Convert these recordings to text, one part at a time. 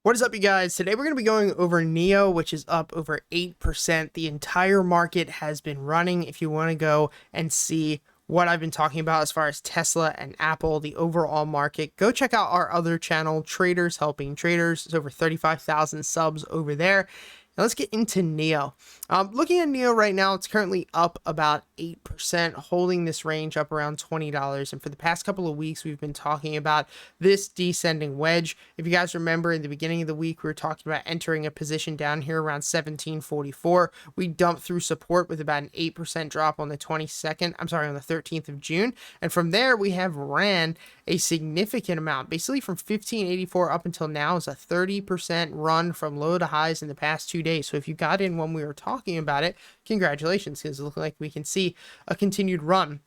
What is up, you guys? Today we're going to be going over NIO, which is up over 8%. The entire market has been running. If you want to go and see what I've been talking about as far as Tesla and Apple, the overall market, go check out our other channel, Traders Helping Traders. There's over 35,000 subs over there. Now let's get into NIO. Looking at NIO right now, it's currently up about 8%, holding this range up around $20. And for the past couple of weeks, we've been talking about this descending wedge. If you guys remember, in the beginning of the week, we were talking about entering a position down here around 1744. We dumped through support with about an 8% drop on the 13th of June. And from there, we have ran a significant amount, basically from 1584 up until now is a 30% run from low to highs in the past 2 days. So if you got in when we were talking about it, congratulations, because it's looking like we can see a continued run.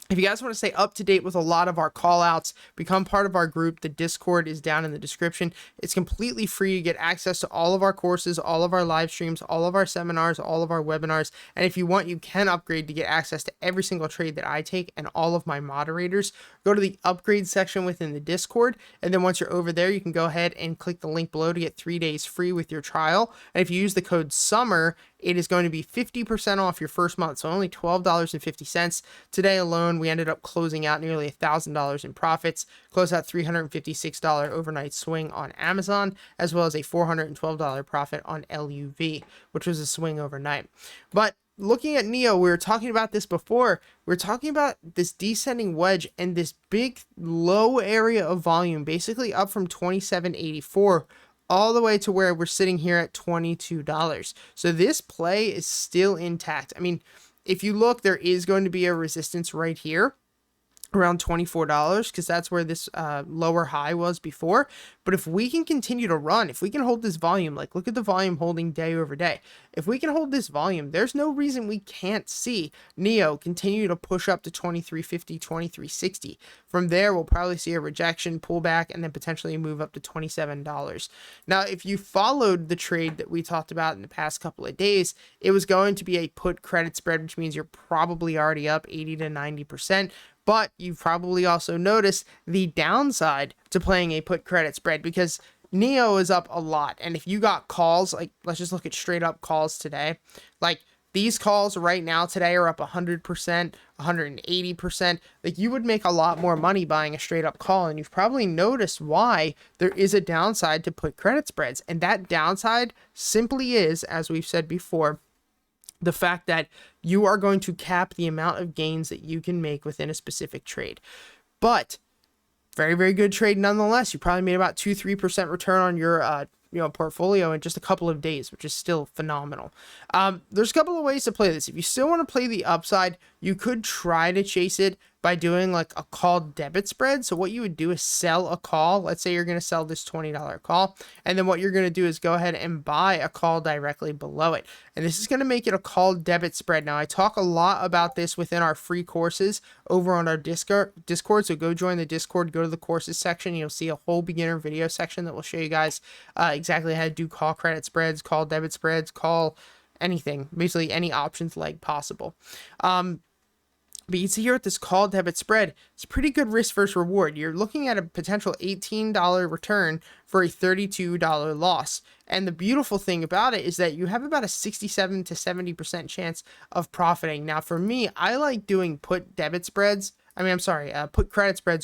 If you guys want to stay up to date with a lot of our call outs, become part of our group. The Discord is down in the description. It's completely free to get access to all of our courses, all of our live streams, all of our seminars, all of our webinars. And if you want, you can upgrade to get access to every single trade that I take and all of my moderators. Go to the upgrade section within the Discord. And then once you're over there, you can go ahead and click the link below to get 3 days free with your trial. And if you use the code SUMMER, it is going to be 50% off your first month, so only $12.50. Today alone, we ended up closing out nearly $1,000 in profits, closed out $356 overnight swing on Amazon, as well as a $412 profit on LUV, which was a swing overnight. But looking at NIO, we were talking about this before. We were talking about this descending wedge and this big low area of volume, basically up from 2784 all the way to where we're sitting here at $22. So this play is still intact. I mean, if you look, there is going to be a resistance right here around $24 because that's where this lower high was before. But if we can continue to run, if we can hold this volume, like look at the volume holding day over day. If we can hold this volume, there's no reason we can't see NIO continue to push up to 2350, 2360. From there, we'll probably see a rejection, pullback, and then potentially move up to $27. Now, if you followed the trade that we talked about in the past couple of days, it was going to be a put credit spread, which means you're probably already up 80 to 90%. But you've probably also noticed the downside to playing a put credit spread because NIO is up a lot. And if you got calls, like let's just look at straight up calls today, like these calls right now today are up 100%, 180%. Like you would make a lot more money buying a straight up call. And you've probably noticed why there is a downside to put credit spreads. And that downside simply is, as we've said before, the fact that you are going to cap the amount of gains that you can make within a specific trade. But very, very good trade nonetheless. You probably made about 2-3% return on your portfolio in just a couple of days, which is still phenomenal. There's a couple of ways to play this. If you still want to play the upside, you could try to chase it by doing like a call debit spread. So what you would do is sell a call. Let's say you're going to sell this $20 call. And then what you're going to do is go ahead and buy a call directly below it. And this is going to make it a call debit spread. Now, I talk a lot about this within our free courses over on our Discord. So go join the Discord, go to the courses section. You'll see a whole beginner video section that will show you guys exactly how to do call credit spreads, call debit spreads, call anything, basically any options leg possible. But you can see here with this call debit spread, it's a pretty good risk versus reward. You're looking at a potential $18 return for a $32 loss. And the beautiful thing about it is that you have about a 67 to 70% chance of profiting. Now, for me, I like doing put credit spreads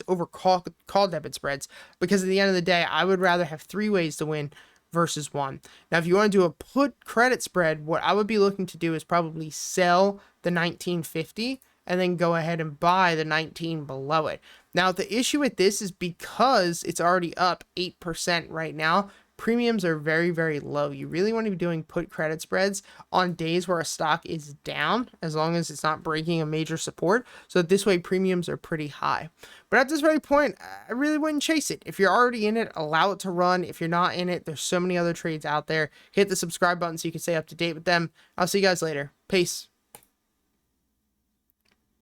over call debit spreads because at the end of the day, I would rather have 3 ways to win versus 1. Now, if you want to do a put credit spread, what I would be looking to do is probably sell the 1950 and then go ahead and buy the 19 below it. Now, the issue with this is because it's already up 8% right now, premiums are very, very low. You really want to be doing put credit spreads on days where a stock is down, as long as it's not breaking a major support. So this way, premiums are pretty high. But at this very point, I really wouldn't chase it. If you're already in it, allow it to run. If you're not in it, there's so many other trades out there. Hit the subscribe button so you can stay up to date with them. I'll see you guys later. Peace.